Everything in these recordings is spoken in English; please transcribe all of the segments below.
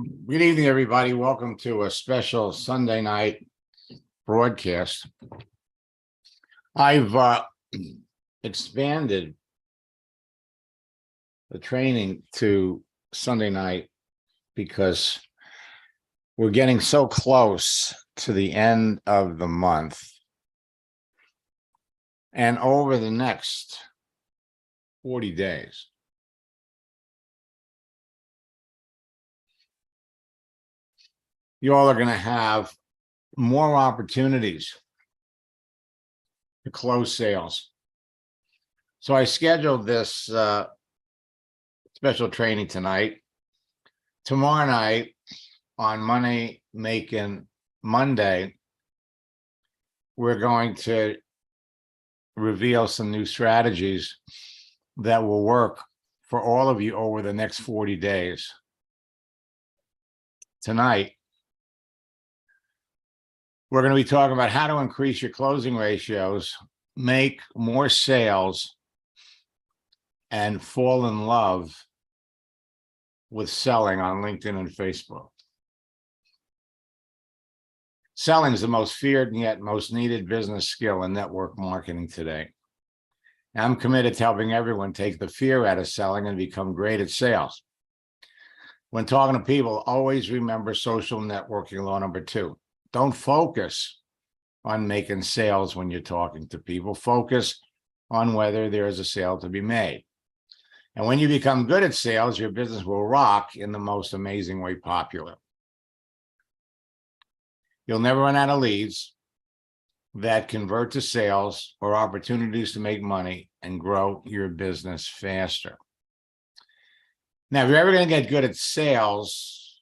Good evening, everybody. Welcome to a special Sunday night broadcast. I've expanded the training to Sunday night because we're getting so close to the end of the month. And over the next 40 days, you all are going to have more opportunities to close sales. So I scheduled this special training tonight. Tomorrow night on Money Making Monday, we're going to reveal some new strategies that will work for all of you over the next 40 days. Tonight, we're going to be talking about how to increase your closing ratios, make more sales, and fall in love with selling on LinkedIn and Facebook. Selling is the most feared and yet most needed business skill in network marketing today. I'm committed to helping everyone take the fear out of selling and become great at sales. When talking to people, always remember social networking law number 2. Don't focus on making sales when you're talking to people. Focus on whether there is a sale to be made. And when you become good at sales, your business will rock in the most amazing way popular. You'll never run out of leads that convert to sales or opportunities to make money and grow your business faster. Now, if you're ever going to get good at sales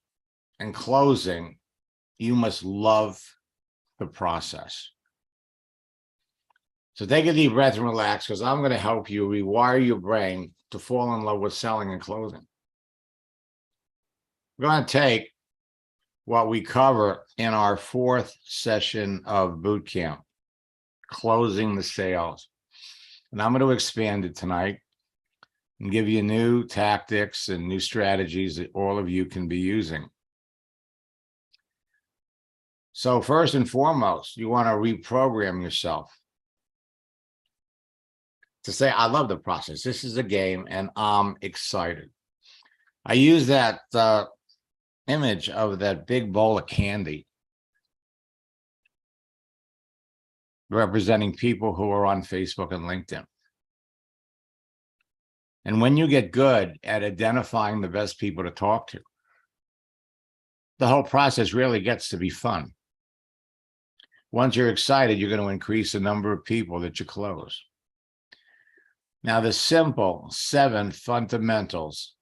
and closing, you must love the process. So take a deep breath and relax, because I'm going to help you rewire your brain to fall in love with selling and closing. We're going to take what we cover in our 4th session of boot camp, closing the sales. And I'm going to expand it tonight and give you new tactics and new strategies that all of you can be using. So first and foremost, you want to reprogram yourself to say, I love the process. This is a game and I'm excited. I use that image of that big bowl of candy representing people who are on Facebook and LinkedIn. And when you get good at identifying the best people to talk to, the whole process really gets to be fun. Once you're excited, you're going to increase the number of people that you close. Now, the simple 7 fundamentals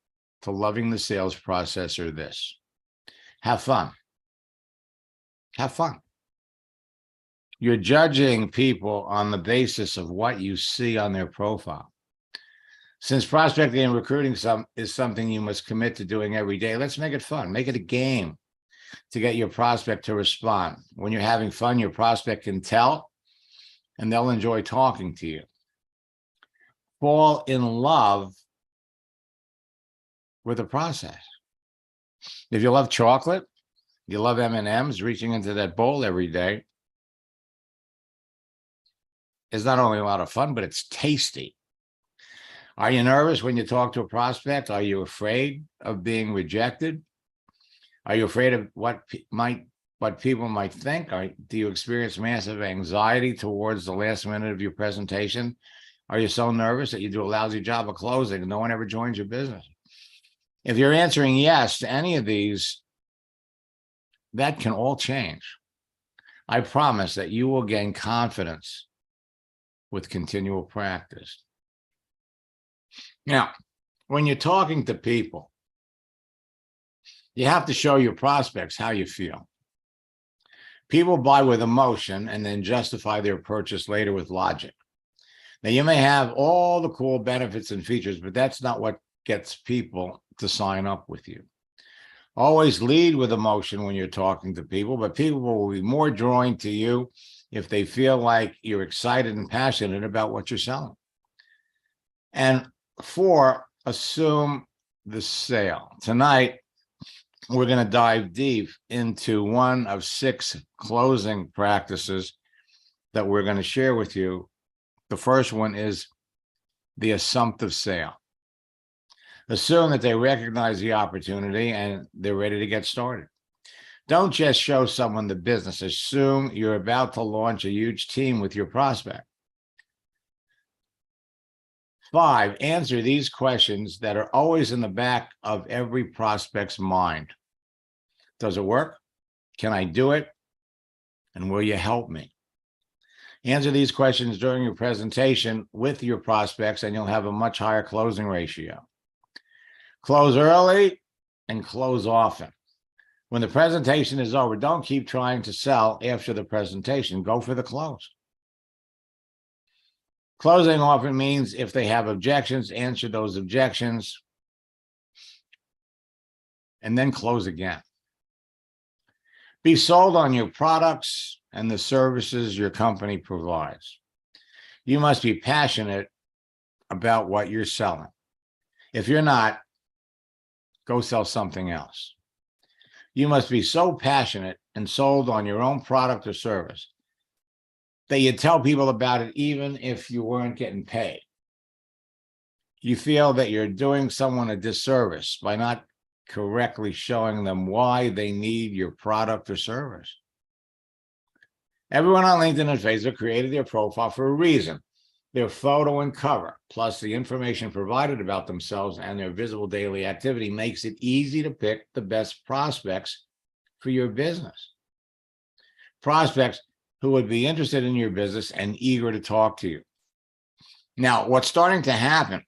to loving the sales process are this. Have fun. Have fun. You're judging people on the basis of what you see on their profile. Since prospecting and recruiting is something you must commit to doing every day, let's make it fun. Make it a game to get your prospect to respond. When you're having fun, your prospect can tell, and they'll enjoy talking to you. Fall in love with the process. If you love chocolate, you love M&Ms, reaching into that bowl every day is not only a lot of fun, but it's tasty. Are you nervous when you talk to a prospect? Are you afraid of being rejected? Are you afraid of what people might think? Do you experience massive anxiety towards the last minute of your presentation? Are you so nervous that you do a lousy job of closing and no one ever joins your business? If you're answering yes to any of these, that can all change. I promise that you will gain confidence with continual practice. Now, when you're talking to people, you have to show your prospects how you feel. People buy with emotion and then justify their purchase later with logic. Now, you may have all the cool benefits and features, but that's not what gets people to sign up with you. Always lead with emotion when you're talking to people, but people will be more drawn to you if they feel like you're excited and passionate about what you're selling. And 4, assume the sale. Tonight, we're going to dive deep into one of 6 closing practices that we're going to share with you. The first one is the assumptive sale. Assume that they recognize the opportunity and they're ready to get started. Don't just show someone the business. Assume you're about to launch a huge team with your prospect. 5, answer these questions that are always in the back of every prospect's mind. Does it work? Can I do it? And will you help me? Answer these questions during your presentation with your prospects, and you'll have a much higher closing ratio. Close early and close often. When the presentation is over, don't keep trying to sell after the presentation. Go for the close. Closing often means if they have objections, answer those objections, and then close again. Be sold on your products and the services your company provides. You must be passionate about what you're selling. If you're not, go sell something else. You must be so passionate and sold on your own product or service that you tell people about it even if you weren't getting paid. You feel that you're doing someone a disservice by not correctly showing them why they need your product or service. Everyone on LinkedIn and Facebook created their profile for a reason. Their photo and cover, plus the information provided about themselves and their visible daily activity, makes it easy to pick the best prospects for your business. Prospects who would be interested in your business and eager to talk to you. Now, what's starting to happen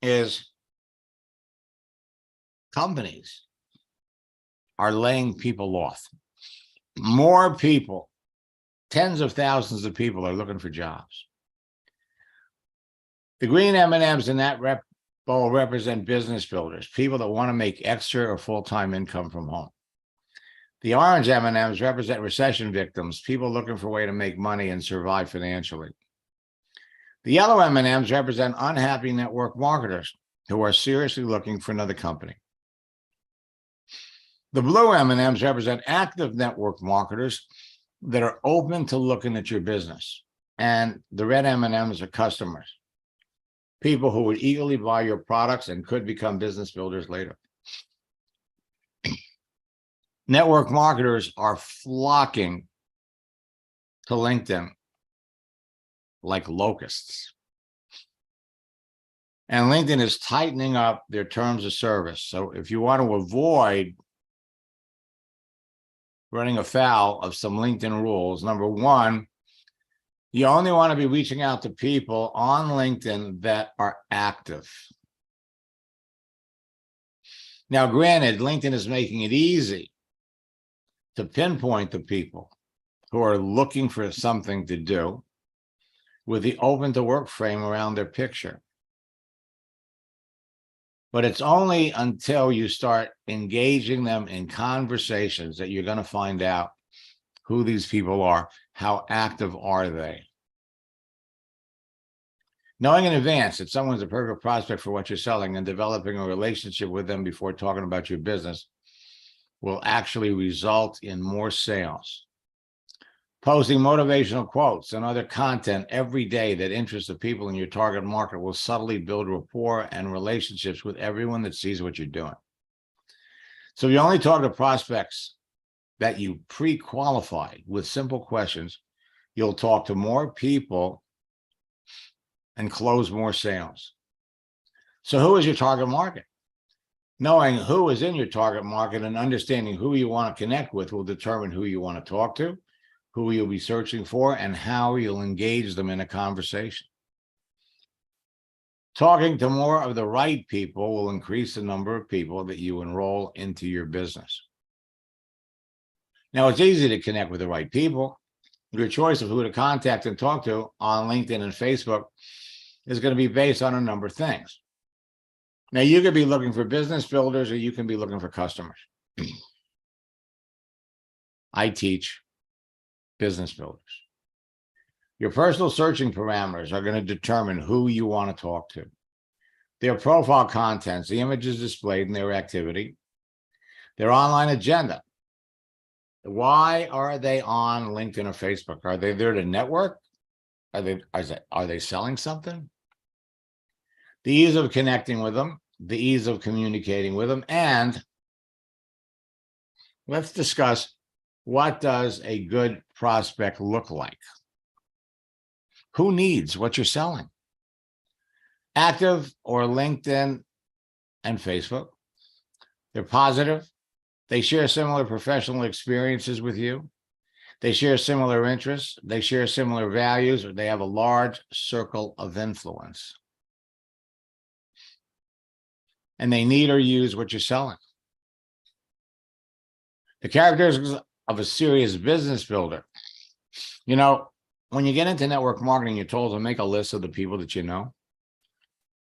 is companies are laying people off. More people, tens of thousands of people are looking for jobs. The green M&Ms in that bowl represent business builders, people that want to make extra or full-time income from home. The orange M&Ms represent recession victims, people looking for a way to make money and survive financially. The yellow M&Ms represent unhappy network marketers who are seriously looking for another company. The blue M&Ms represent active network marketers that are open to looking at your business. And the red M&Ms are customers, people who would eagerly buy your products and could become business builders later. Network marketers are flocking to LinkedIn like locusts. And LinkedIn is tightening up their terms of service. So if you want to avoid running afoul of some LinkedIn rules, number one, you only want to be reaching out to people on LinkedIn that are active. Now, granted, LinkedIn is making it easy to pinpoint the people who are looking for something to do with the open to work frame around their picture. But it's only until you start engaging them in conversations that you're going to find out who these people are, how active are they. Knowing in advance that someone's a perfect prospect for what you're selling and developing a relationship with them before talking about your business will actually result in more sales. Posting motivational quotes and other content every day that interests the people in your target market will subtly build rapport and relationships with everyone that sees what you're doing. So if you only talk to prospects that you pre-qualify with simple questions, you'll talk to more people and close more sales. So who is your target market? Knowing who is in your target market and understanding who you want to connect with will determine who you want to talk to, who you'll be searching for, and how you'll engage them in a conversation. Talking to more of the right people will increase the number of people that you enroll into your business. Now, it's easy to connect with the right people. Your choice of who to contact and talk to on LinkedIn and Facebook is going to be based on a number of things. Now, you could be looking for business builders or you can be looking for customers. I teach business builders. Your personal searching parameters are going to determine who you want to talk to. Their profile contents, the images displayed, and their activity, Their online agenda. Why are they on LinkedIn or Facebook? Are they there to network? Are they selling something? The ease of connecting with them, the ease of communicating with them, and let's discuss, what does a good prospect look like? Who needs what you're selling? Active or LinkedIn and Facebook. They're positive. They share similar professional experiences with you. They share similar interests. They share similar values, or they have a large circle of influence. And they need or use what you're selling. The characteristics of a serious business builder. You know, when you get into network marketing, you're told to make a list of the people that you know.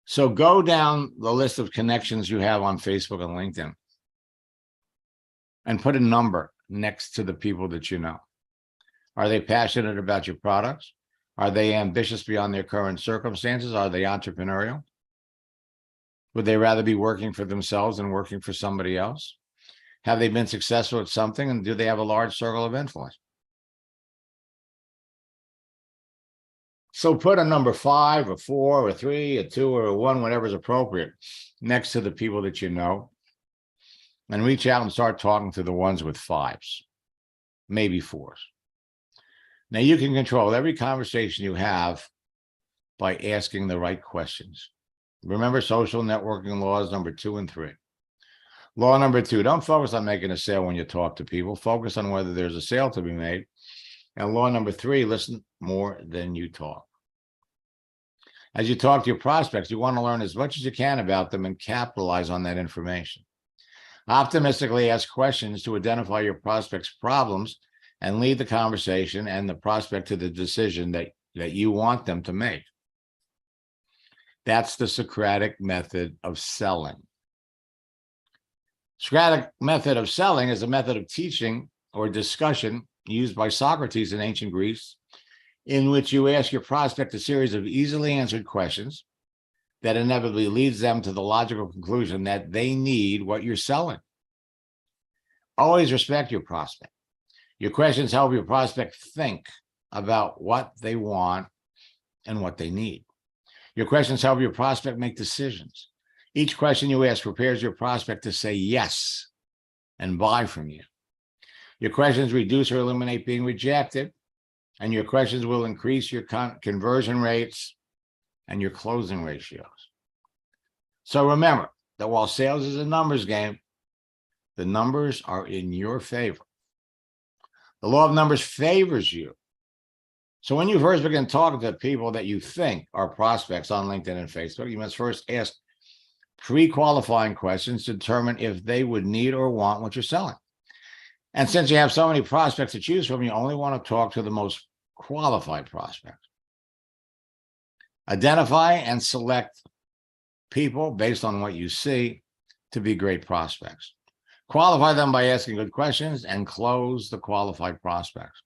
So go down the list of connections you have on Facebook and LinkedIn and put a number next to the people that you know. Are they passionate about your products? Are they ambitious beyond their current circumstances? Are they entrepreneurial? Would they rather be working for themselves than working for somebody else? Have they been successful at something, and do they have a large circle of influence? So put a number 5 or 4 or 3 or 2 or 1, whatever is appropriate, next to the people that you know, and reach out and start talking to the ones with 5s, maybe 4s. Now you can control every conversation you have by asking the right questions. Remember social networking laws number 2 and 3. Law number 2, don't focus on making a sale when you talk to people. Focus on whether there's a sale to be made. And law number 3, listen more than you talk. As you talk to your prospects, you want to learn as much as you can about them and capitalize on that information. Optimistically ask questions to identify your prospect's problems and lead the conversation and the prospect to the decision that you want them to make. That's the Socratic method of selling. Socratic method of selling is a method of teaching or discussion used by Socrates in ancient Greece, in which you ask your prospect a series of easily answered questions that inevitably leads them to the logical conclusion that they need what you're selling. Always respect your prospect. Your questions help your prospect think about what they want and what they need. Your questions help your prospect make decisions. Each question you ask prepares your prospect to say yes and buy from you. Your questions reduce or eliminate being rejected, and your questions will increase your conversion rates and your closing ratios. So remember that while sales is a numbers game, the numbers are in your favor. The law of numbers favors you. So when you first begin talking to people that you think are prospects on LinkedIn and Facebook, you must first ask pre-qualifying questions to determine if they would need or want what you're selling. And since you have so many prospects to choose from, you only want to talk to the most qualified prospects. Identify and select people based on what you see to be great prospects. Qualify them by asking good questions and close the qualified prospects.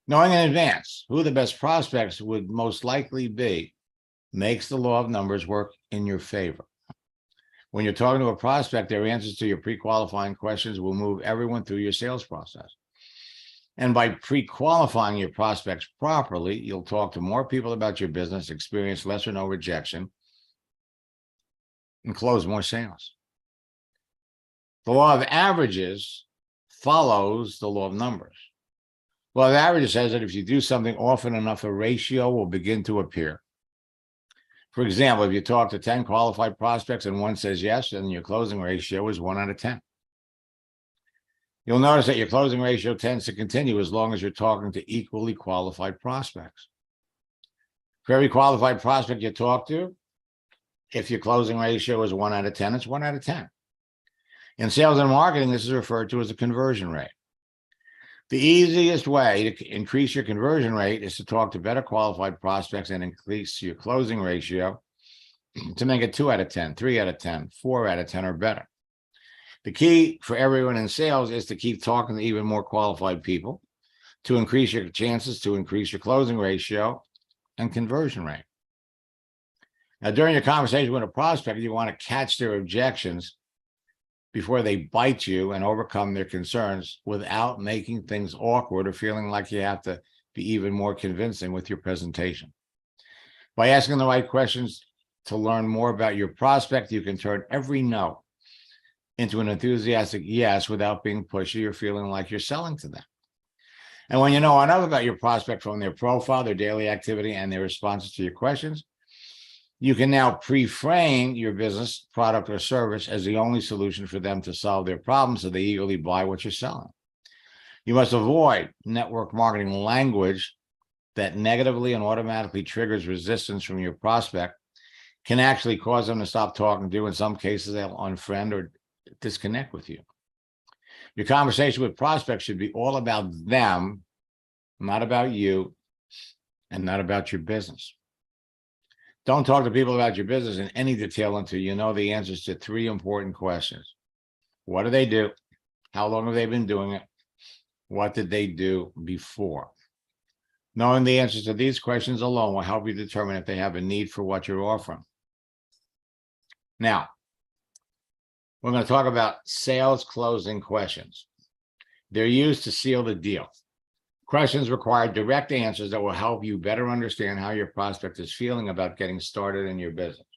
Knowing in advance who the best prospects would most likely be makes the law of numbers work in your favor. When you're talking to a prospect, their answers to your pre-qualifying questions will move everyone through your sales process. And by pre-qualifying your prospects properly, you'll talk to more people about your business, experience less or no rejection, and close more sales. The law of averages follows the law of numbers. The law of averages says that if you do something often enough, a ratio will begin to appear. For example, if you talk to 10 qualified prospects and one says yes, then your closing ratio is 1 out of 10. You'll notice that your closing ratio tends to continue as long as you're talking to equally qualified prospects. For every qualified prospect you talk to, if your closing ratio is 1 out of 10, it's 1 out of 10. In sales and marketing, this is referred to as a conversion rate. The easiest way to increase your conversion rate is to talk to better qualified prospects and increase your closing ratio to make it 2 out of 10, 3 out of 10, 4 out of 10 or better. The key for everyone in sales is to keep talking to even more qualified people to increase your chances, to increase your closing ratio and conversion rate. Now, during your conversation with a prospect, you want to catch their objections before they bite you and overcome their concerns without making things awkward or feeling like you have to be even more convincing with your presentation. By asking the right questions to learn more about your prospect, you can turn every no into an enthusiastic yes without being pushy or feeling like you're selling to them. And when you know enough about your prospect from their profile, their daily activity, and their responses to your questions, you can now pre-frame your business, product, or service as the only solution for them to solve their problems, so they eagerly buy what you're selling. You must avoid network marketing language that negatively and automatically triggers resistance from your prospect, can actually cause them to stop talking to you. In some cases, they'll unfriend or disconnect with you. Your conversation with prospects should be all about them, not about you, and not about your business. Don't talk to people about your business in any detail until you know the answers to 3 important questions. What do they do? How long have they been doing it? What did they do before? Knowing the answers to these questions alone will help you determine if they have a need for what you're offering. Now, we're going to talk about sales closing questions. They're used to seal the deal. Questions require direct answers that will help you better understand how your prospect is feeling about getting started in your business.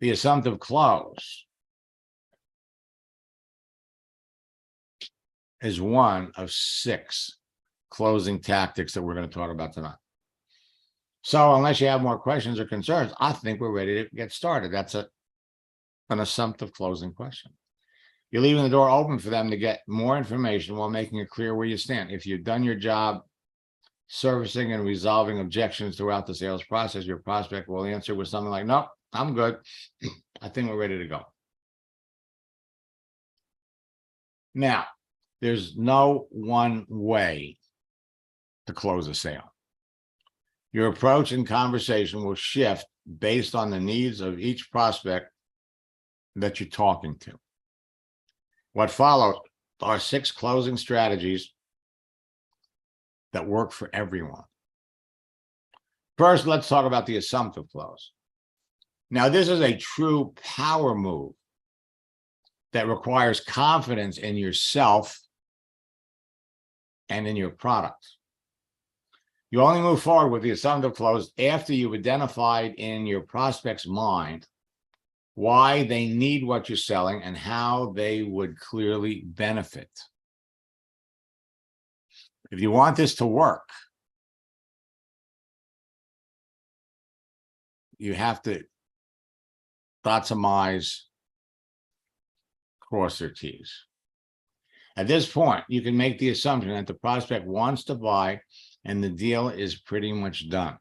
The assumptive close is one of 6 closing tactics that we're going to talk about tonight. So unless you have more questions or concerns, I think we're ready to get started. That's an assumptive closing question. You're leaving the door open for them to get more information while making it clear where you stand. If you've done your job servicing and resolving objections throughout the sales process, your prospect will answer with something like, "Nope, I'm good. I think we're ready to go." Now, there's no one way to close a sale. Your approach and conversation will shift based on the needs of each prospect that you're talking to. What follows are 6 closing strategies that work for everyone. First, let's talk about the assumptive close. Now, this is a true power move that requires confidence in yourself and in your product. You only move forward with the assumptive close after you've identified in your prospect's mind why they need what you're selling and how they would clearly benefit. If you want this to work, you have to dot some I's, cross their T's. At this point, you can make the assumption that the prospect wants to buy and the deal is pretty much done.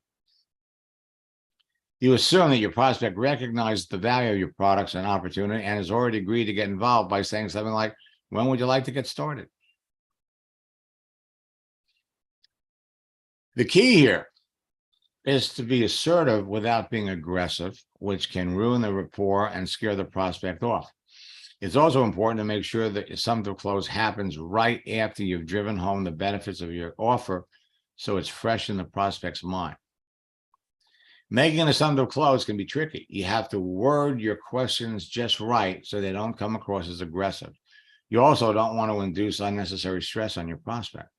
You assume that your prospect recognizes the value of your products and opportunity and has already agreed to get involved by saying something like, "When would you like to get started?" The key here is to be assertive without being aggressive, which can ruin the rapport and scare the prospect off. It's also important to make sure that assumptive close happens right after you've driven home the benefits of your offer, so it's fresh in the prospect's mind. Making an assumptive close can be tricky. You have to word your questions just right so they don't come across as aggressive. You also don't want to induce unnecessary stress on your prospect.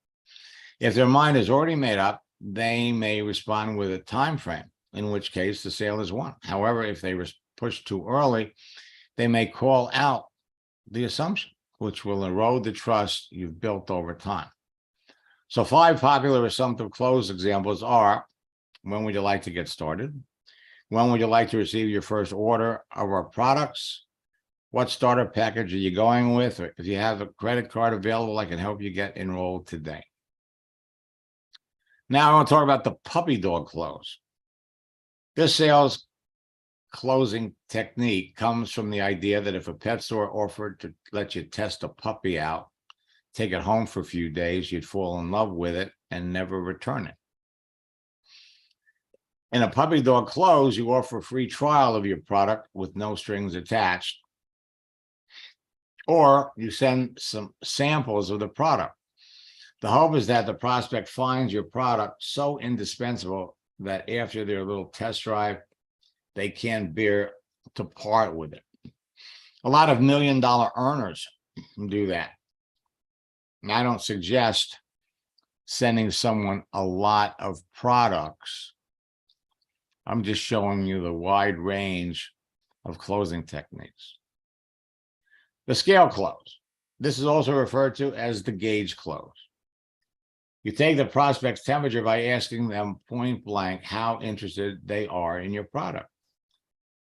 If their mind is already made up, they may respond with a time frame, in which case the sale is won. However, if they push too early, they may call out the assumption, which will erode the trust you've built over time. So 5 popular assumptive close examples are: when would you like to get started? When would you like to receive your first order of our products? What starter package are you going with? Or if you have a credit card available, I can help you get enrolled today. Now I want to talk about the puppy dog close. This sales closing technique comes from the idea that if a pet store offered to let you test a puppy out, take it home for a few days, you'd fall in love with it and never return it. In a puppy dog close, you offer a free trial of your product with no strings attached, or you send some samples of the product. The hope is that the prospect finds your product so indispensable that after their little test drive, they can't bear to part with it. A lot of $1 million earners do that. And I don't suggest sending someone a lot of products. I'm just showing you the wide range of closing techniques. The scale close. This is also referred to as the gauge close. You take the prospect's temperature by asking them point blank how interested they are in your product.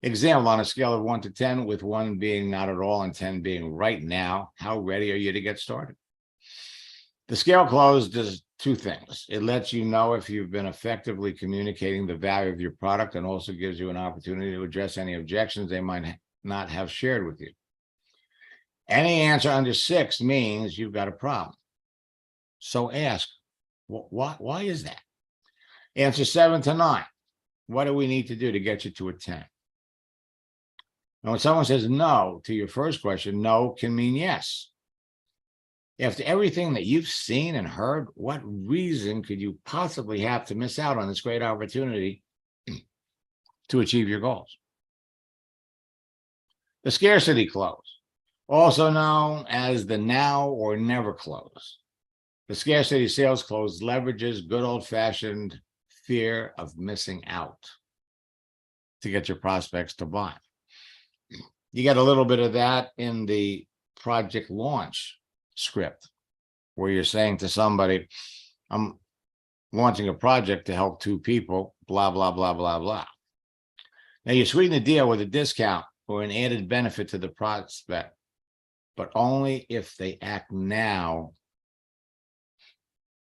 Example, on a scale of 1 to 10, with 1 being not at all and 10 being right now, how ready are you to get started? The scale close does two things. It lets you know if you've been effectively communicating the value of your product, and also gives you an opportunity to address any objections they might not have shared with you. Any answer under 6 means you've got a problem. So ask, why is that? Answer 7 to 9. What do we need to do to get you to a 10? Now, when someone says no to your first question, no can mean yes. After everything that you've seen and heard, what reason could you possibly have to miss out on this great opportunity to achieve your goals? The scarcity close, also known as the now or never close. The scarcity sales close leverages good old-fashioned fear of missing out to get your prospects to buy. You get a little bit of that in the project launch script, where you're saying to somebody, I'm launching a project to help 2 people, blah, blah, blah, blah, blah. Now you sweeten the deal with a discount or an added benefit to the prospect, but only if they act now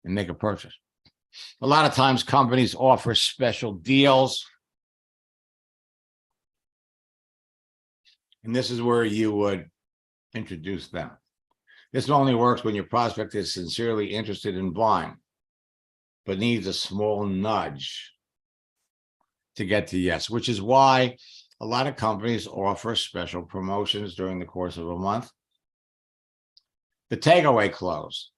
and make a purchase. A lot of times companies offer special deals, and this is where you would introduce them. This only works when your prospect is sincerely interested in buying, but needs a small nudge to get to yes, which is why a lot of companies offer special promotions during the course of a month. The takeaway close.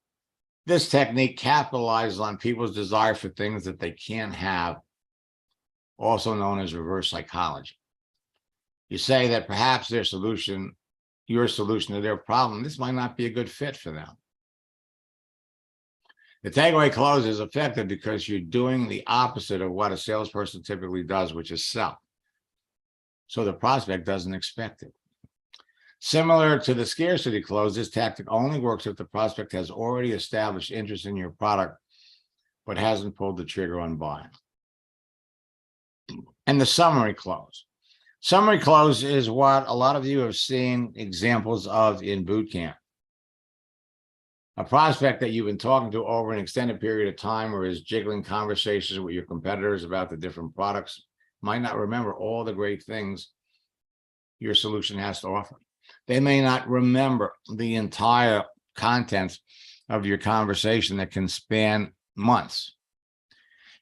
This technique capitalizes on people's desire for things that they can't have, also known as reverse psychology. You say that perhaps your solution to their problem, this might not be a good fit for them. The takeaway close is effective because you're doing the opposite of what a salesperson typically does, which is sell. So the prospect doesn't expect it. Similar to the scarcity close, this tactic only works if the prospect has already established interest in your product, but hasn't pulled the trigger on buying. And the summary close. Summary close is what a lot of you have seen examples of in boot camp. A prospect that you've been talking to over an extended period of time, or is jiggling conversations with your competitors about the different products, might not remember all the great things your solution has to offer. They may not remember the entire contents of your conversation that can span months.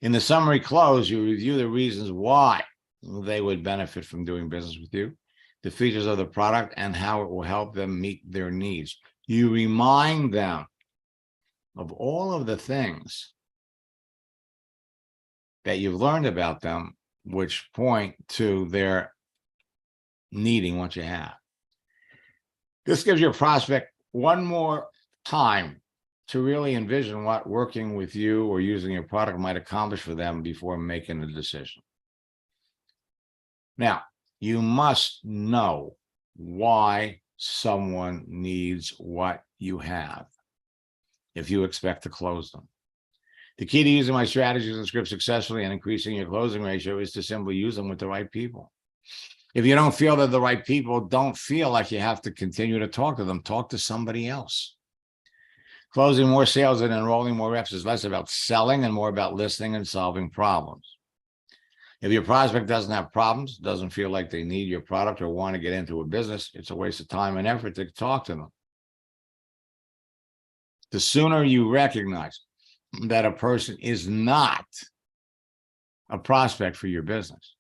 In the summary close, you review the reasons why they would benefit from doing business with you, the features of the product, and how it will help them meet their needs. You remind them of all of the things that you've learned about them, which point to their needing what you have. This gives your prospect one more time to really envision what working with you or using your product might accomplish for them before making a decision. Now, you must know why someone needs what you have if you expect to close them. The key to using my strategies and scripts successfully and increasing your closing ratio is to simply use them with the right people. If you don't feel they're the right people, don't feel like you have to continue to talk to them. Talk to somebody else. Closing more sales and enrolling more reps is less about selling and more about listening and solving problems. If your prospect doesn't have problems, doesn't feel like they need your product or want to get into a business, it's a waste of time and effort to talk to them. The sooner you recognize that a person is not a prospect for your business,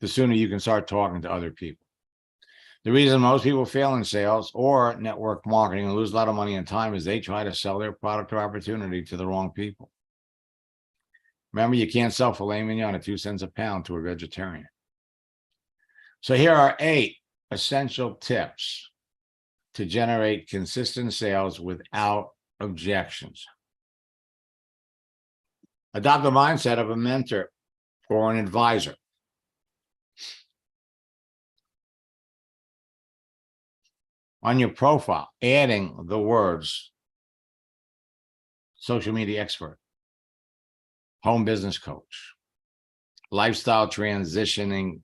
the sooner you can start talking to other people. The reason most people fail in sales or network marketing and lose a lot of money and time is they try to sell their product or opportunity to the wrong people. Remember, you can't sell filet mignon at 2 cents a pound to a vegetarian. So here are 8 essential tips to generate consistent sales without objections. Adopt the mindset of a mentor or an advisor. On your profile, adding the words social media expert, home business coach, lifestyle transitioning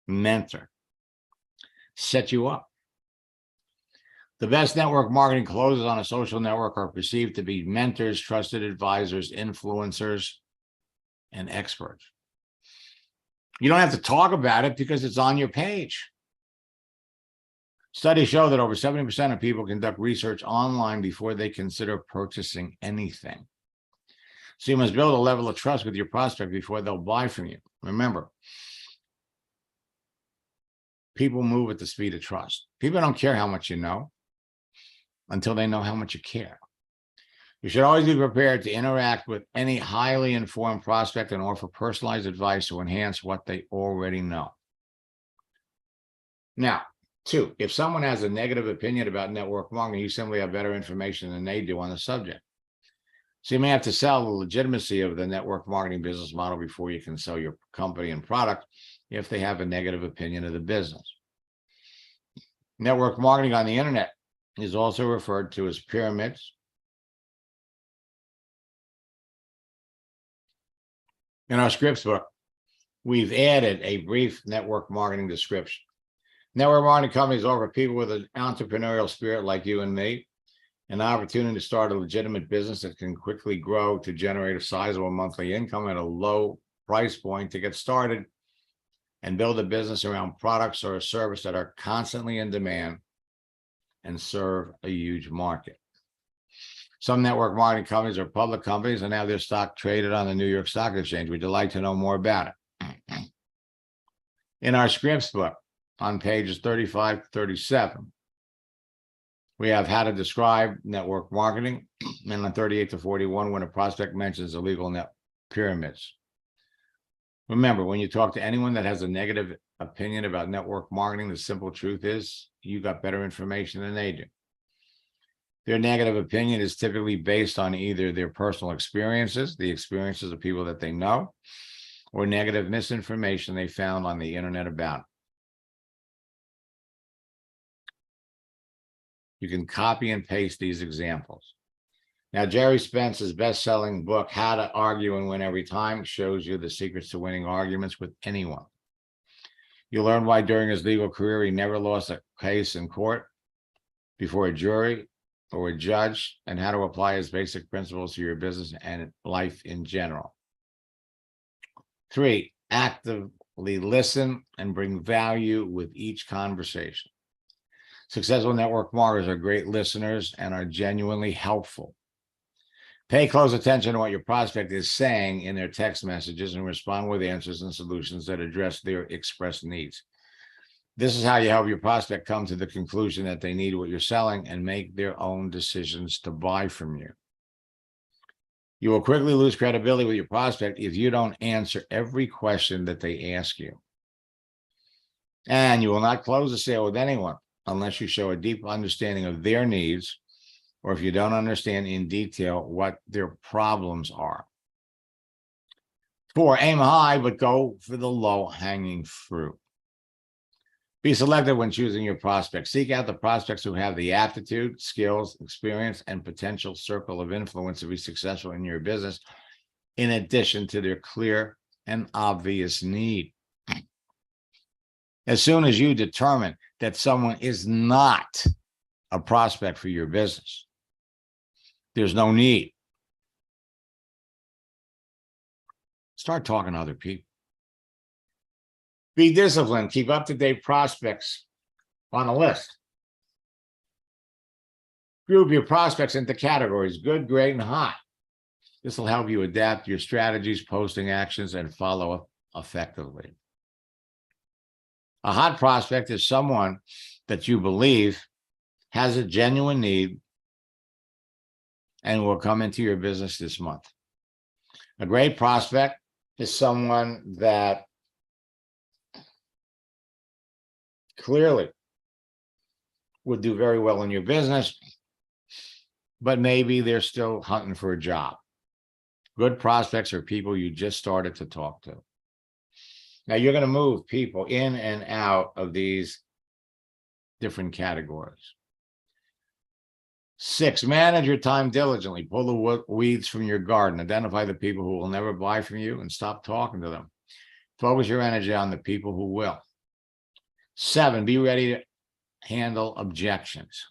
mentor, set you up. The best network marketing closes on a social network are perceived to be mentors, trusted advisors, influencers, and experts. You don't have to talk about it because it's on your page. Studies show that over 70% of people conduct research online before they consider purchasing anything. So you must build a level of trust with your prospect before they'll buy from you. Remember, people move at the speed of trust. People don't care how much you know until they know how much you care. You should always be prepared to interact with any highly informed prospect and offer personalized advice to enhance what they already know. Now, 2, if someone has a negative opinion about network marketing, you simply have better information than they do on the subject. So you may have to sell the legitimacy of the network marketing business model before you can sell your company and product if they have a negative opinion of the business. Network marketing on the internet is also referred to as pyramids. In our scripts book, we've added a brief network marketing description. Network marketing companies offer people with an entrepreneurial spirit like you and me an opportunity to start a legitimate business that can quickly grow to generate a sizable monthly income at a low price point to get started and build a business around products or a service that are constantly in demand and serve a huge market. Some network marketing companies are public companies and have their stock traded on the New York Stock Exchange. Would you like to know more about it? In our scripts book, on pages 35 to 37, we have how to describe network marketing, and on 38 to 41, when a prospect mentions illegal net pyramids. Remember, when you talk to anyone that has a negative opinion about network marketing, the simple truth is you got better information than they do. Their negative opinion is typically based on either their personal experiences, the experiences of people that they know, or negative misinformation they found on the internet about it. You can copy and paste these examples. Now, Jerry Spence's best-selling book, How to Argue and Win Every Time, shows you the secrets to winning arguments with anyone. You'll learn why during his legal career, he never lost a case in court before a jury or a judge, and how to apply his basic principles to your business and life in general. 3, actively listen and bring value with each conversation. Successful network marketers are great listeners and are genuinely helpful. Pay close attention to what your prospect is saying in their text messages and respond with answers and solutions that address their expressed needs. This is how you help your prospect come to the conclusion that they need what you're selling and make their own decisions to buy from you. You will quickly lose credibility with your prospect if you don't answer every question that they ask you. And you will not close a sale with anyone unless you show a deep understanding of their needs, or if you don't understand in detail what their problems are. 4, aim high, but go for the low-hanging fruit. Be selective when choosing your prospects. Seek out the prospects who have the aptitude, skills, experience, and potential circle of influence to be successful in your business, in addition to their clear and obvious need. As soon as you determine that someone is not a prospect for your business, there's no need. Start talking to other people. Be disciplined. Keep up-to-date prospects on a list. Group your prospects into categories: good, great, and hot. This will help you adapt your strategies, posting actions, and follow up effectively. A hot prospect is someone that you believe has a genuine need and will come into your business this month. A great prospect is someone that clearly would do very well in your business, but maybe they're still hunting for a job. Good prospects are people you just started to talk to. Now you're going to move people in and out of these different categories. 6, manage your time diligently. Pull the weeds from your garden. Identify the people who will never buy from you and stop talking to them. Focus your energy on the people who will. 7, be ready to handle objections.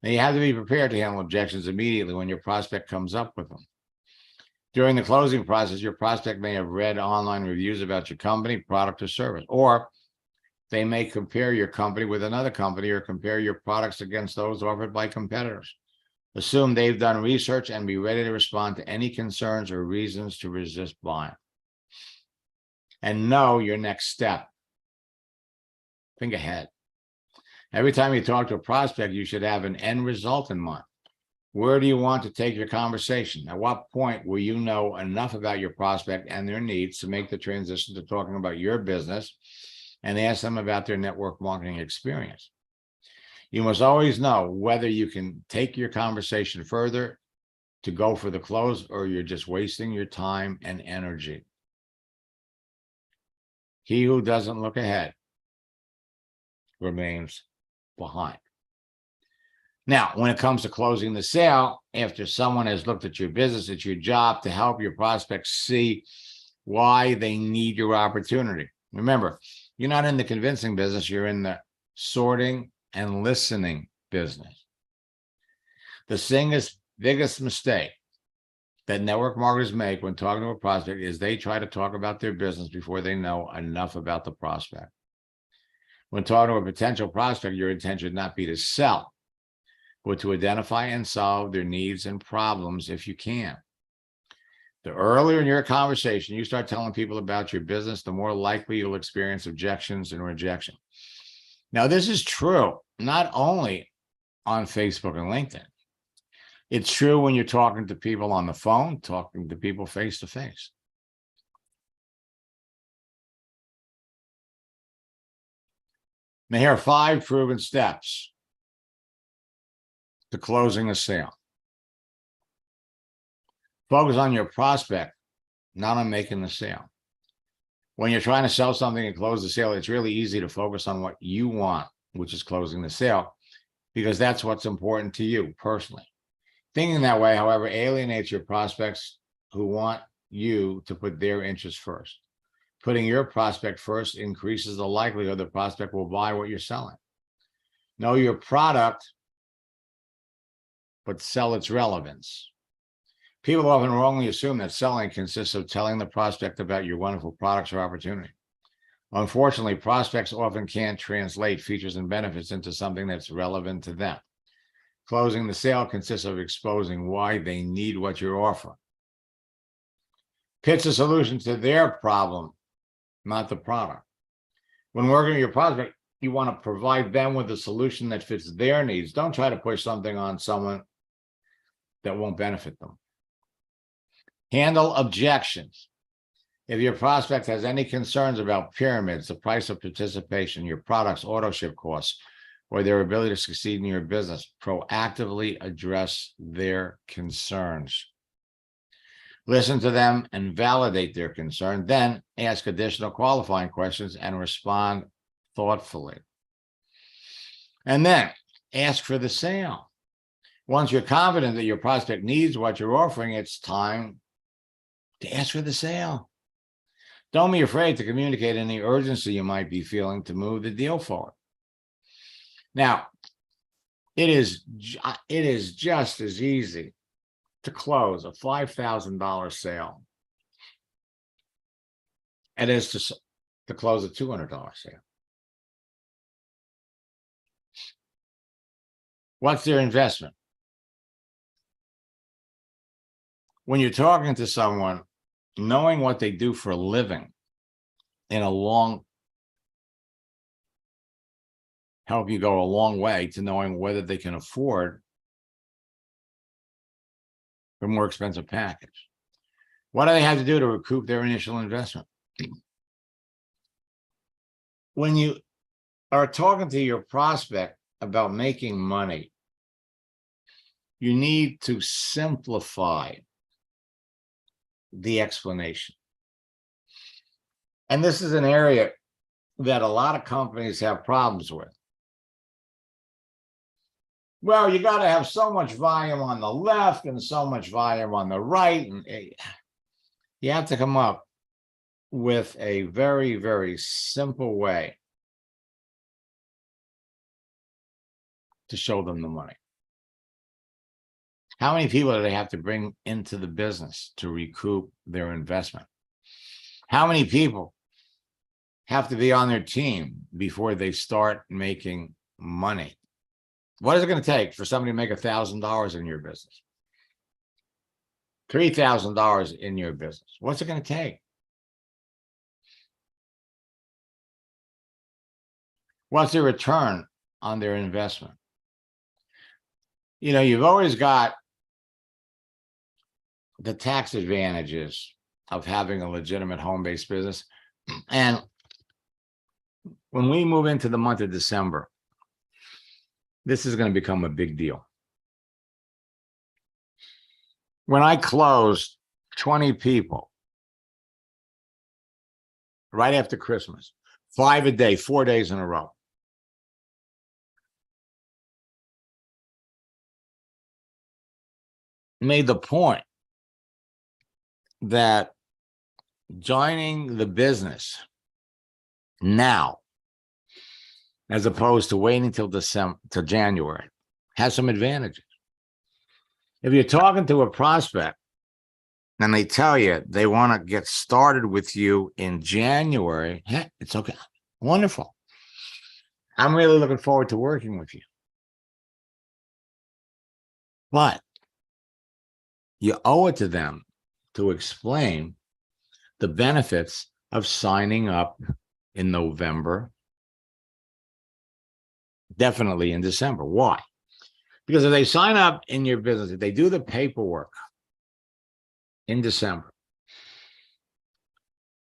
Now you have to be prepared to handle objections immediately when your prospect comes up with them. During the closing process, your prospect may have read online reviews about your company, product, or service, or they may compare your company with another company or compare your products against those offered by competitors. Assume they've done research and be ready to respond to any concerns or reasons to resist buying. And know your next step. Think ahead. Every time you talk to a prospect, you should have an end result in mind. Where do you want to take your conversation? At what point will you know enough about your prospect and their needs to make the transition to talking about your business and ask them about their network marketing experience? You must always know whether you can take your conversation further to go for the close or you're just wasting your time and energy. He who doesn't look ahead remains behind. Now, when it comes to closing the sale, after someone has looked at your business, it's your job to help your prospects see why they need your opportunity. Remember, you're not in the convincing business, you're in the sorting and listening business. The biggest mistake that network marketers make when talking to a prospect is they try to talk about their business before they know enough about the prospect. When talking to a potential prospect, your intention should not be to sell, but to identify and solve their needs and problems if you can. The earlier in your conversation you start telling people about your business, the more likely you'll experience objections and rejection. Now, this is true not only on Facebook and LinkedIn. It's true when you're talking to people on the phone, talking to people face to face. Now, here are 5 proven steps to closing a sale. Focus on your prospect, not on making the sale. When you're trying to sell something and close the sale, it's really easy to focus on what you want, which is closing the sale, because that's what's important to you personally. Thinking that way, however, alienates your prospects who want you to put their interests first. Putting your prospect first increases the likelihood the prospect will buy what you're selling. Know your product, but sell its relevance. People often wrongly assume that selling consists of telling the prospect about your wonderful products or opportunity. Unfortunately, prospects often can't translate features and benefits into something that's relevant to them. Closing the sale consists of exposing why they need what you're offering. Pitch a solution to their problem, not the product. When working with your prospect, you want to provide them with a solution that fits their needs. Don't try to push something on someone that won't benefit them. Handle objections. If your prospect has any concerns about pyramids, the price of participation, your product's auto ship costs, or their ability to succeed in your business, proactively address their concerns. Listen to them and validate their concern, then ask additional qualifying questions and respond thoughtfully. And then ask for the sale. Once you're confident that your prospect needs what you're offering, it's time to ask for the sale. Don't be afraid to communicate any urgency you might be feeling to move the deal forward. Now, it is just as easy to close a $5,000 sale as it is to close a $200 sale. What's their investment? When you're talking to someone, knowing what they do for a living help you go a long way to knowing whether they can afford a more expensive package. What do they have to do to recoup their initial investment? When you are talking to your prospect about making money, you need to simplify the explanation. And this is an area that a lot of companies have problems with. Well, you got to have so much volume on the left and so much volume on the right. And you have to come up with a very, very simple way to show them the money. How many people do they have to bring into the business to recoup their investment? How many people have to be on their team before they start making money? What is it going to take for somebody to make $1,000 in your business? $3,000 in your business? What's it going to take? What's the return on their investment? You know, you've always got the tax advantages of having a legitimate home-based business. And when we move into the month of December, this is going to become a big deal. When I closed 20 people right after Christmas, 5 a day, 4 days in a row, made the point that joining the business now, as opposed to waiting till January, has some advantages. If you're talking to a prospect and they tell you they want to get started with you in January, hey, it's okay. Wonderful. I'm really looking forward to working with you. But you owe it to them to explain the benefits of signing up in November, definitely in December. Why? Because if they sign up in your business, if they do the paperwork in December,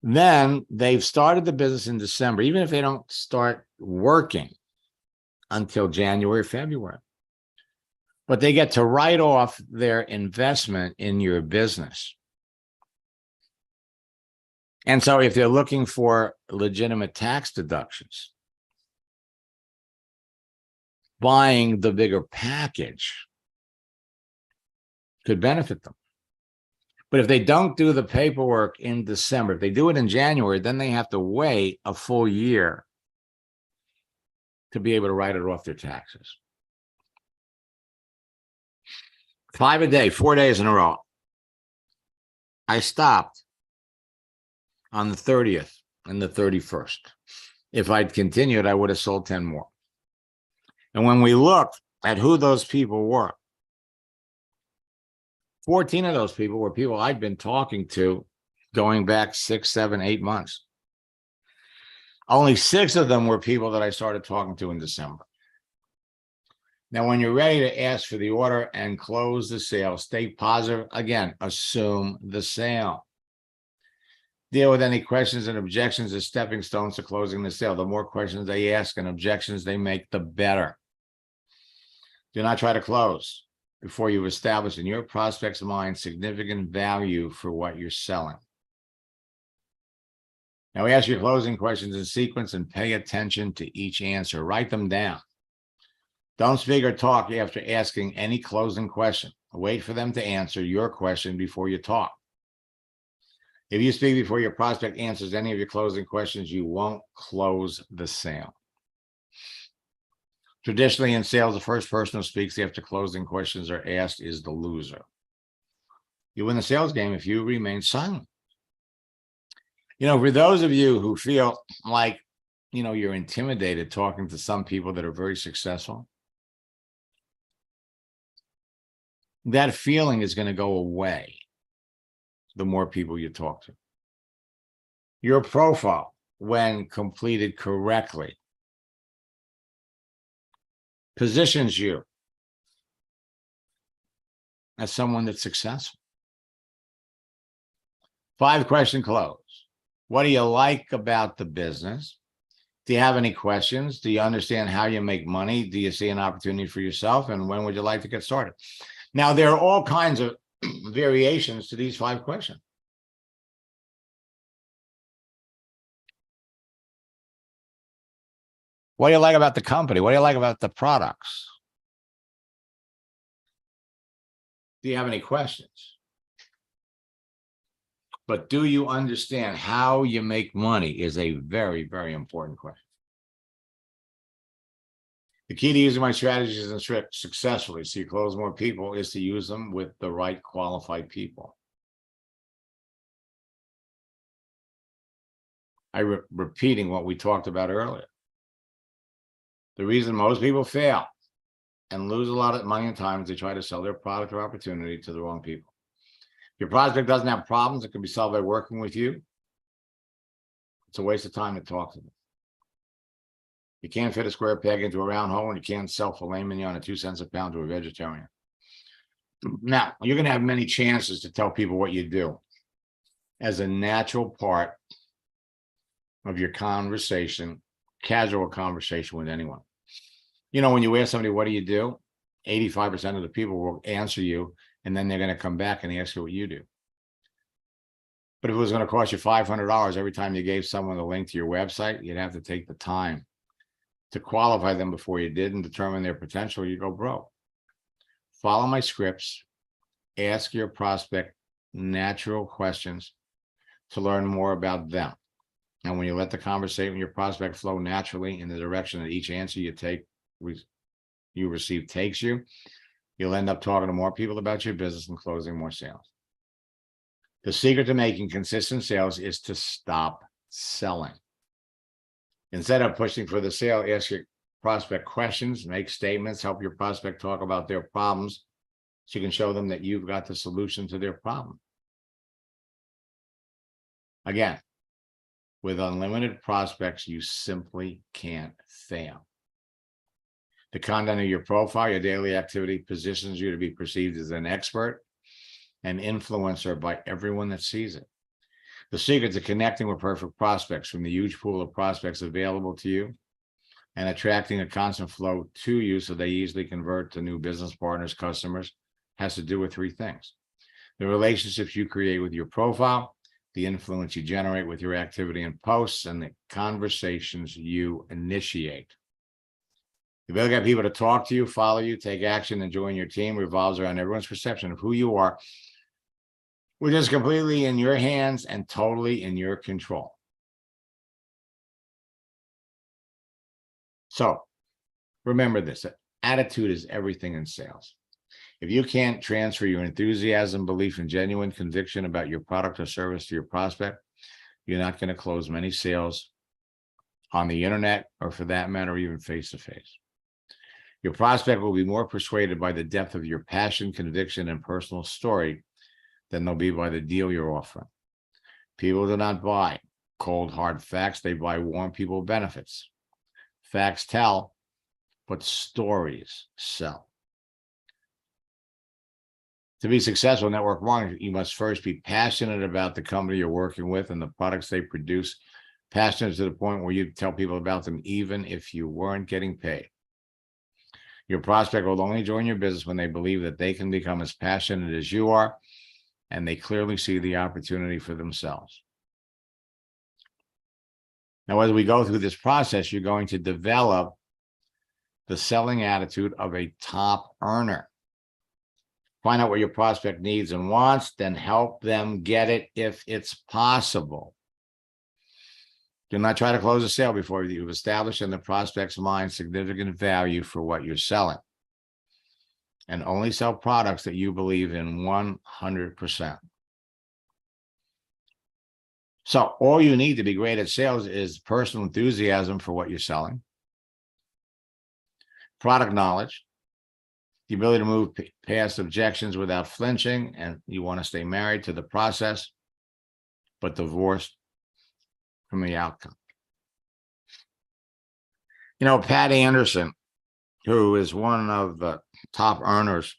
then they've started the business in December, even if they don't start working until January, February. But they get to write off their investment in your business. And so if they're looking for legitimate tax deductions, buying the bigger package could benefit them. But if they don't do the paperwork in December, if they do it in January, then they have to wait a full year to be able to write it off their taxes. 5 a day, 4 days in a row. I stopped on the 30th and the 31st. If I'd continued, I would have sold 10 more. And when we looked at who those people were, 14 of those people were people I'd been talking to going back 6, 7, 8 months. Only 6 of them were people that I started talking to in December. Now, when you're ready to ask for the order and close the sale, stay positive. Again, assume the sale. Deal with any questions and objections as stepping stones to closing the sale. The more questions they ask and objections they make, the better. Do not try to close before you've established in your prospect's mind significant value for what you're selling. Now, ask your closing questions in sequence and pay attention to each answer. Write them down. Don't speak or talk after asking any closing question. Wait for them to answer your question before you talk. If you speak before your prospect answers any of your closing questions, you won't close the sale. Traditionally in sales, the first person who speaks after closing questions are asked is the loser. You win the sales game if you remain silent. You know, for those of you who feel like, you're intimidated talking to some people that are very successful, that feeling is going to go away the more people you talk to. Your profile, when completed correctly, positions you as someone that's successful. 5-question close. What do you like about the business? Do you have any questions? Do you understand how you make money? Do you see an opportunity for yourself? And when would you like to get started? Now, there are all kinds of variations to these 5 questions. What do you like about the company? What do you like about the products? Do you have any questions? But do you understand how you make money is a very, very important question. The key to using my strategies and tricks successfully so you close more people is to use them with the right qualified people. Repeating what we talked about earlier. The reason most people fail and lose a lot of money and time is they try to sell their product or opportunity to the wrong people. If your prospect doesn't have problems that can be solved by working with you, it's a waste of time to talk to them. You can't fit a square peg into a round hole, and you can't sell filet mignon at 2 cents a pound to a vegetarian. Now, you're going to have many chances to tell people what you do as a natural part of your conversation, casual conversation with anyone. You know, when you ask somebody, what do you do? 85% of the people will answer you, and then they're going to come back and ask you what you do. But if it was going to cost you $500 every time you gave someone a link to your website, you'd have to take the time to qualify them before you did and determine their potential. You go broke. Follow my scripts. Ask your prospect natural questions to learn more about them. And when you let the conversation with your prospect flow naturally in the direction that each answer you receive takes you, you'll end up talking to more people about your business and closing more sales. The secret to making consistent sales is to stop selling. Instead of pushing for the sale, ask your prospect questions, make statements, help your prospect talk about their problems so you can show them that you've got the solution to their problem. Again, with unlimited prospects, you simply can't fail. The content of your profile, your daily activity positions you to be perceived as an expert and influencer by everyone that sees it. The secret to connecting with perfect prospects from the huge pool of prospects available to you and attracting a constant flow to you so they easily convert to new business partners, customers, has to do with 3 things. The relationships you create with your profile, the influence you generate with your activity and posts, and the conversations you initiate. The ability to get people to talk to you, follow you, take action, and join your team revolves around everyone's perception of who you are, which is completely in your hands and totally in your control. So remember this, attitude is everything in sales. If you can't transfer your enthusiasm, belief, and genuine conviction about your product or service to your prospect, you're not going to close many sales on the internet, or for that matter, even face-to-face. Your prospect will be more persuaded by the depth of your passion, conviction, and personal story than they'll be by the deal you're offering. People do not buy cold, hard facts. They buy warm people benefits. Facts tell, but stories sell. To be successful in network marketing, you must first be passionate about the company you're working with and the products they produce, passionate to the point where you tell people about them even if you weren't getting paid. Your prospect will only join your business when they believe that they can become as passionate as you are, and they clearly see the opportunity for themselves. Now, as we go through this process, you're going to develop the selling attitude of a top earner. Find out what your prospect needs and wants, then help them get it if it's possible. Do not try to close a sale before you've established in the prospect's mind significant value for what you're selling. And only sell products that you believe in 100%. So all you need to be great at sales is personal enthusiasm for what you're selling, product knowledge, the ability to move past objections without flinching, and you want to stay married to the process, but divorced from the outcome. You know, Pat Anderson, who is one of the top earners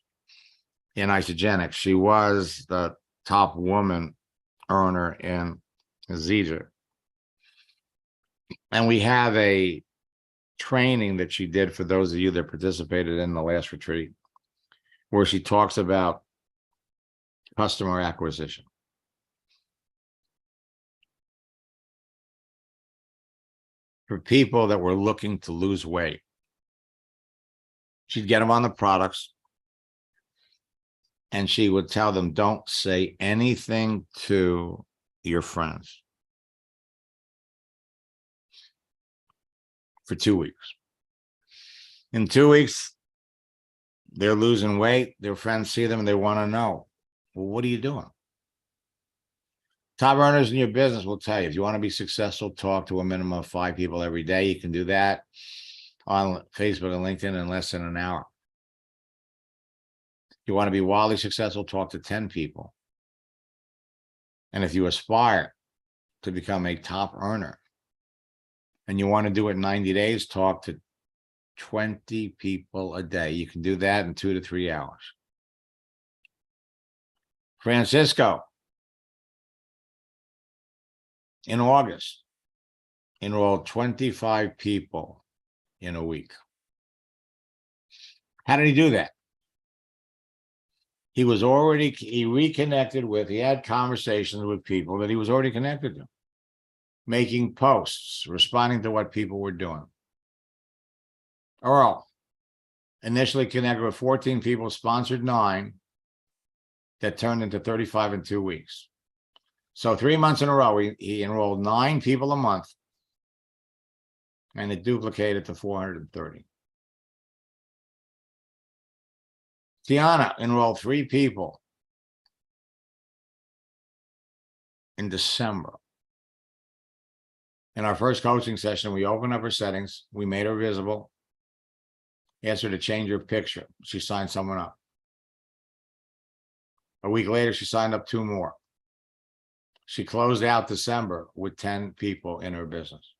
in Isagenix, she was the top woman earner in Zeta. And we have a training that she did for those of you that participated in the last retreat, where she talks about customer acquisition. For people that were looking to lose weight, she'd get them on the products, and she would tell them, don't say anything to your friends for 2 weeks. In 2 weeks, they're losing weight. Their friends see them and they want to know, well, what are you doing? Top earners in your business will tell you, if you want to be successful, talk to a minimum of 5 people every day. You can do that on Facebook and LinkedIn in less than an hour. If you want to be wildly successful, talk to 10 people. And if you aspire to become a top earner and you want to do it in 90 days, talk to 20 people a day. You can do that in 2 to 3 hours. Francisco, in August, enrolled 25 people in a week. How did he do that? He had conversations with people that he was already connected to, making posts, responding to what people were doing. Earl initially connected with 14 people, sponsored 9, that turned into 35 in 2 weeks. So 3 months in a row, he enrolled 9 people a month, and it duplicated to 430. Tiana enrolled 3 people in December. In our first coaching session, we opened up her settings. We made her visible, asked her to change her picture. She signed someone up. A week later, she signed up 2 more. She closed out December with 10 people in her business.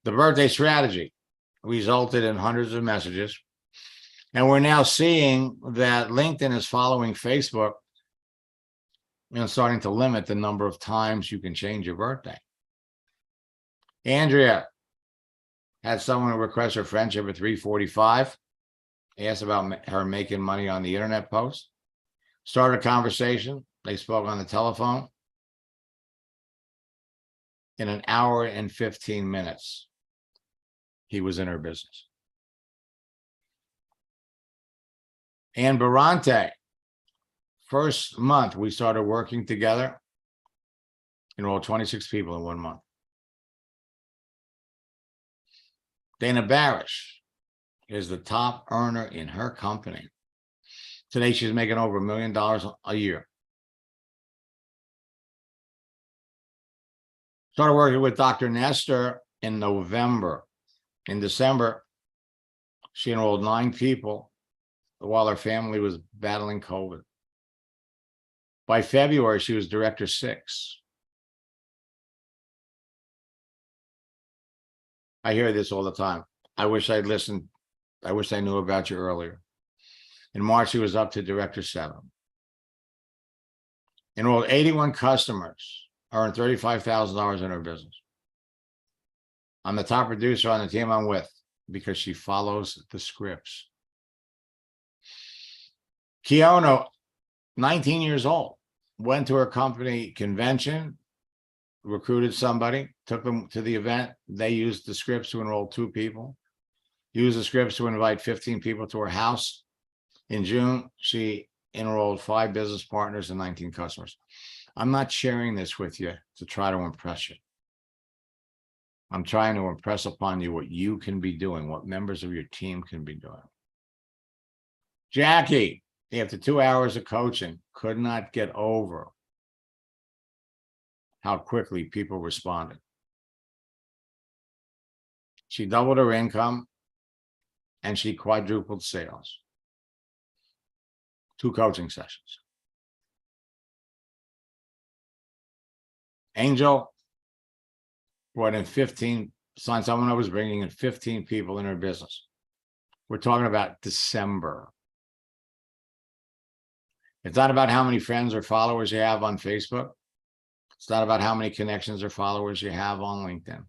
The birthday strategy resulted in hundreds of messages. And we're now seeing that LinkedIn is following Facebook and starting to limit the number of times you can change your birthday. Andrea had someone request her friendship at 3:45, asked about her making money on the internet post, started a conversation. They spoke on the telephone. In an hour and 15 minutes, he was in her business. Ann Barante, first month we started working together, enrolled 26 people in 1 month. Dana Barish is the top earner in her company. Today, she's making over $1 million a year. Started working with Dr. Nestor in November. In December, she enrolled 9 people while her family was battling COVID. By February, she was director 6. I hear this all the time. I wish I'd listened. I wish I knew about you earlier. In March, she was up to director 7. Enrolled 81 customers, earned $35,000 in her business. I'm the top producer on the team I'm with because she follows the scripts. Kiona, 19 years old, went to her company convention, recruited somebody, took them to the event. They used the scripts to enroll 2 people, used the scripts to invite 15 people to her house. In June, she enrolled 5 business partners and 19 customers. I'm not sharing this with you to try to impress you. I'm trying to impress upon you what you can be doing, what members of your team can be doing. Jackie, after 2 hours of coaching, could not get over how quickly people responded. She doubled her income and she quadrupled sales. 2 coaching sessions. Angel brought in 15, signed someone who was bringing in 15 people in her business. We're talking about December. It's not about how many friends or followers you have on Facebook. It's not about how many connections or followers you have on LinkedIn.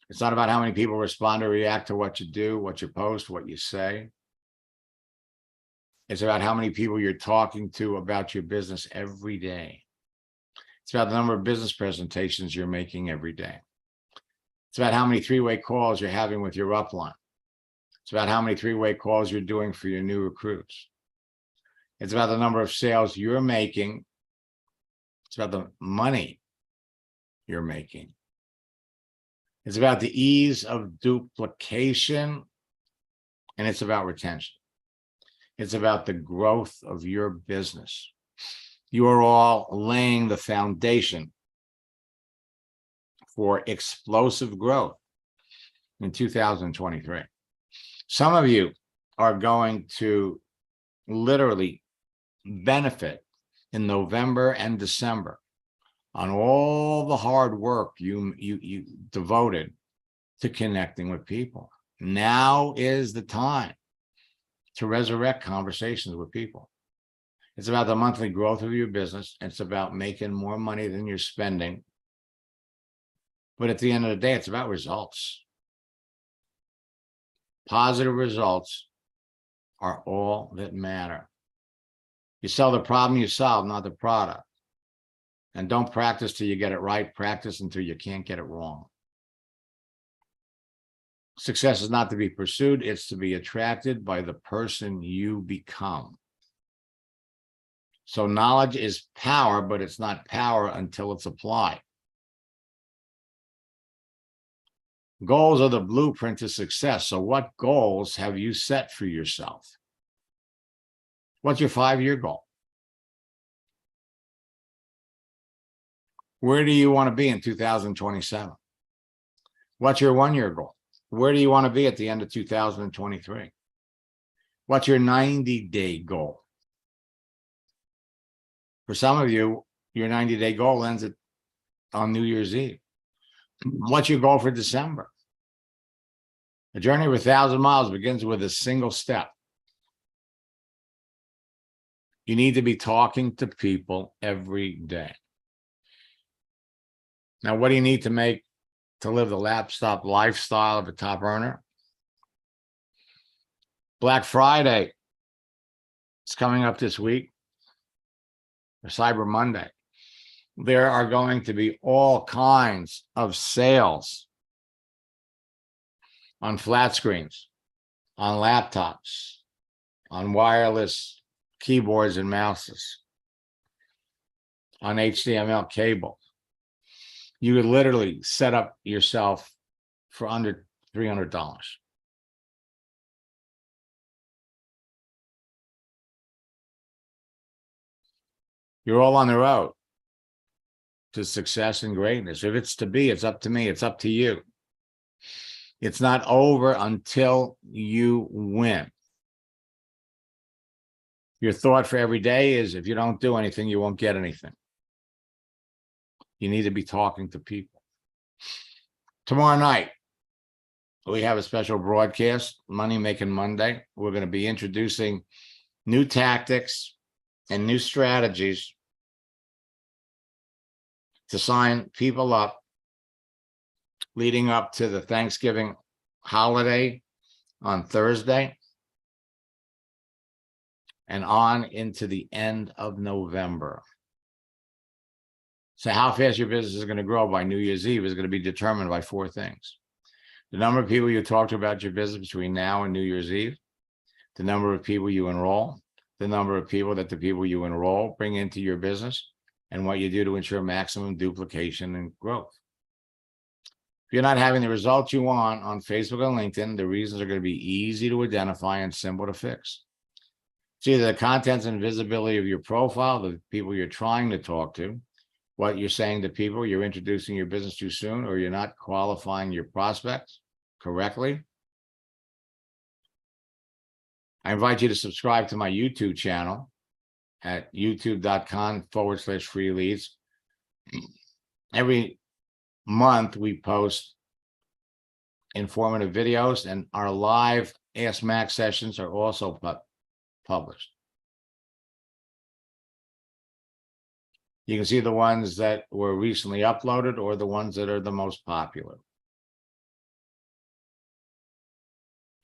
It's not about how many people respond or react to what you do, what you post, what you say. It's about how many people you're talking to about your business every day. It's about the number of business presentations you're making every day. It's about how many three-way calls you're having with your upline. It's about how many three-way calls you're doing for your new recruits. It's about the number of sales you're making. It's about the money you're making. It's about the ease of duplication, and it's about retention. It's about the growth of your business. You are all laying the foundation for explosive growth in 2023. Some of you are going to literally benefit in November and December on all the hard work you devoted to connecting with people. Now is the time to resurrect conversations with people. It's about the monthly growth of your business. It's about making more money than you're spending. But at the end of the day, it's about results. Positive results are all that matter. You sell the problem you solve, not the product. And don't practice till you get it right. Practice until you can't get it wrong. Success is not to be pursued. It's to be attracted by the person you become. So knowledge is power, but it's not power until it's applied. Goals are the blueprint to success. So what goals have you set for yourself? What's your 5-year goal? Where do you want to be in 2027? What's your 1-year goal? Where do you want to be at the end of 2023? What's your 90-day goal? For some of you, your 90-day goal ends on New Year's Eve. What's your goal for December? A journey of 1,000 miles begins with a single step. You need to be talking to people every day. Now, what do you need to live the laptop lifestyle of a top earner? Black Friday is coming up this week, or Cyber Monday. There are going to be all kinds of sales on flat screens, on laptops, on wireless keyboards and mouses, on HDMI cable. You could literally set up yourself for under $300. You're all on the road to success and greatness. If it's to be, it's up to me. It's up to you. It's not over until you win. Your thought for every day is, if you don't do anything, you won't get anything. You need to be talking to people. Tomorrow night, we have a special broadcast, Money Making Monday. We're going to be introducing new tactics and new strategies to sign people up leading up to the Thanksgiving holiday on Thursday and on into the end of November. So how fast your business is going to grow by New Year's Eve is going to be determined by 4 things. The number of people you talk to about your business between now and New Year's Eve, the number of people you enroll, the number of people that the people you enroll bring into your business, and what you do to ensure maximum duplication and growth. If you're not having the results you want on Facebook and LinkedIn, the reasons are going to be easy to identify and simple to fix. It's either the contents and visibility of your profile, the people you're trying to talk to, what you're saying to people, you're introducing your business too soon, or you're not qualifying your prospects correctly. I invite you to subscribe to my YouTube channel at youtube.com/free leads. Every month we post informative videos, and our live Ask Max sessions are also published. You can see the ones that were recently uploaded or the ones that are the most popular.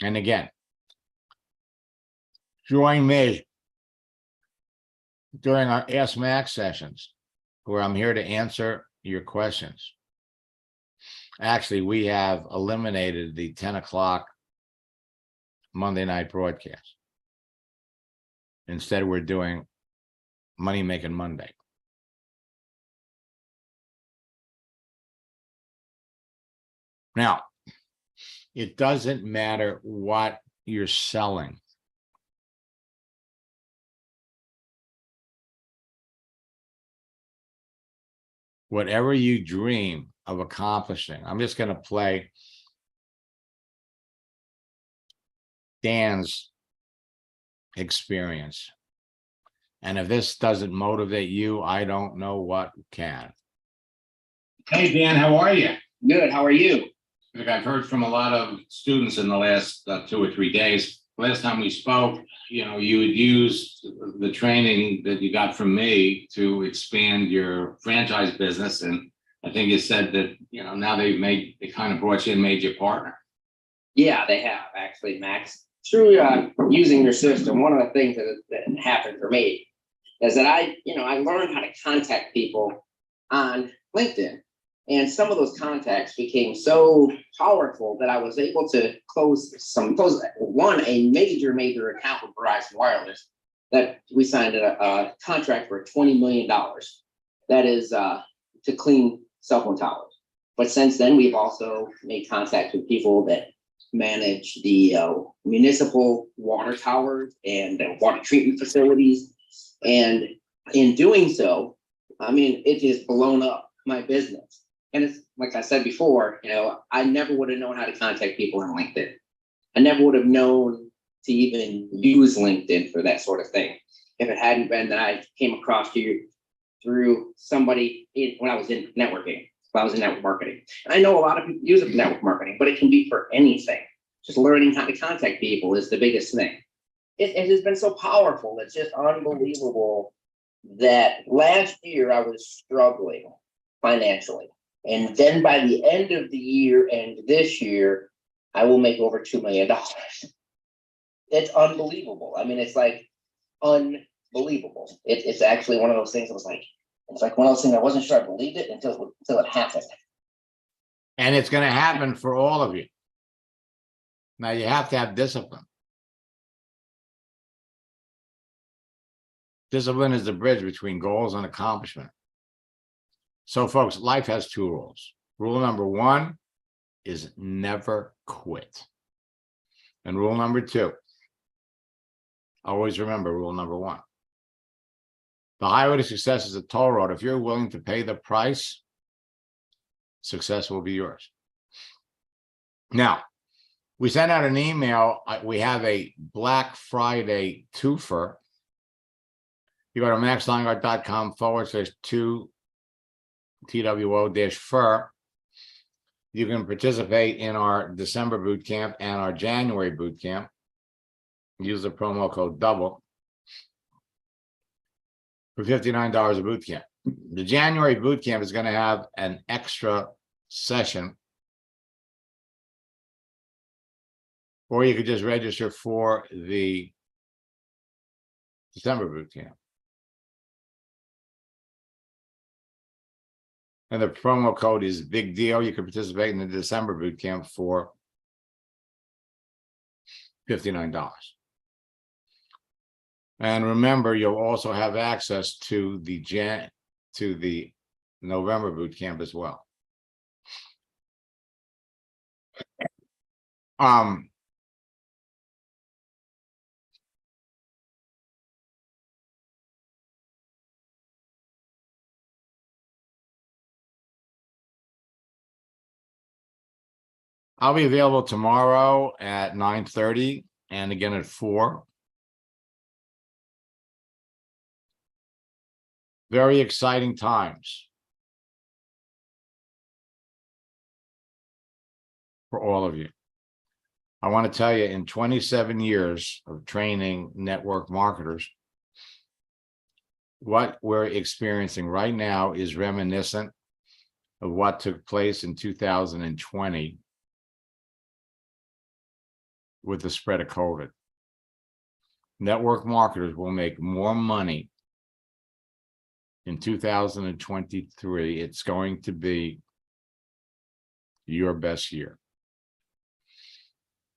And again, join me during our Ask Max sessions, where I'm here to answer your questions. Actually, we have eliminated the 10 o'clock Monday night broadcast. Instead, we're doing Money Making Monday. Now, it doesn't matter what you're selling. Whatever you dream of accomplishing, I'm just going to play Dan's experience. And if this doesn't motivate you, I don't know what can. Hey, Dan, how are you? Good. How are you? Look, I've heard from a lot of students in the last 2 or 3 days. Last time we spoke, you had used the training that you got from me to expand your franchise business. And I think you said that, now they kind of brought you and made you a partner. Yeah, they have actually, Max. Through using your system, one of the things that happened for me is that I learned how to contact people on LinkedIn. And some of those contacts became so powerful that I was able to close a major account with Verizon Wireless that we signed a contract for $20 million. That is to clean cell phone towers. But since then, we've also made contact with people that manage the municipal water towers and water treatment facilities. And in doing so, it has blown up my business. And it's like I said before, I never would have known how to contact people on LinkedIn. I never would have known to even use LinkedIn for that sort of thing if it hadn't been that I came across you through somebody when I was in networking. I was in network marketing. And I know a lot of people use it for network marketing, but it can be for anything. Just learning how to contact people is the biggest thing. It has been so powerful. It's just unbelievable that last year I was struggling financially. And then by the end of the year and this year, I will make over $2 million. It's unbelievable. It's like unbelievable. It's actually one of those things that was like, it's like one of those things I wasn't sure I believed it until it happened. And it's going to happen for all of you. Now you have to have discipline. Discipline is the bridge between goals and accomplishment. So folks, life has 2 rules. Rule number 1 is never quit. And rule number 2, always remember rule number 1. The highway to success is a toll road. If you're willing to pay the price, success will be yours. Now, we sent out an email. We have a Black Friday twofer. You go to maxleingart.com/2 TWO-FUR. You can participate in our December boot camp and our January boot camp. Use the promo code DOUBLE for $59 a boot camp. The January boot camp is going to have an extra session, or you could just register for the December boot camp. And the promo code is big deal. You can participate in the December boot camp for $59. And remember, you'll also have access to the November boot camp as well. I'll be available tomorrow at 9:30 and again at 4. Very exciting times for all of you. I want to tell you, in 27 years of training network marketers, what we're experiencing right now is reminiscent of what took place in 2020 with the spread of COVID. Network marketers will make more money in 2023. It's going to be your best year.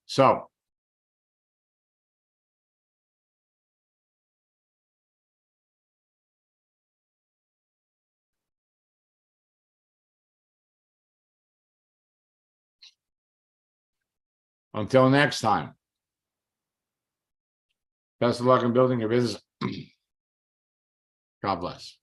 So until next time, best of luck in building your business. God bless.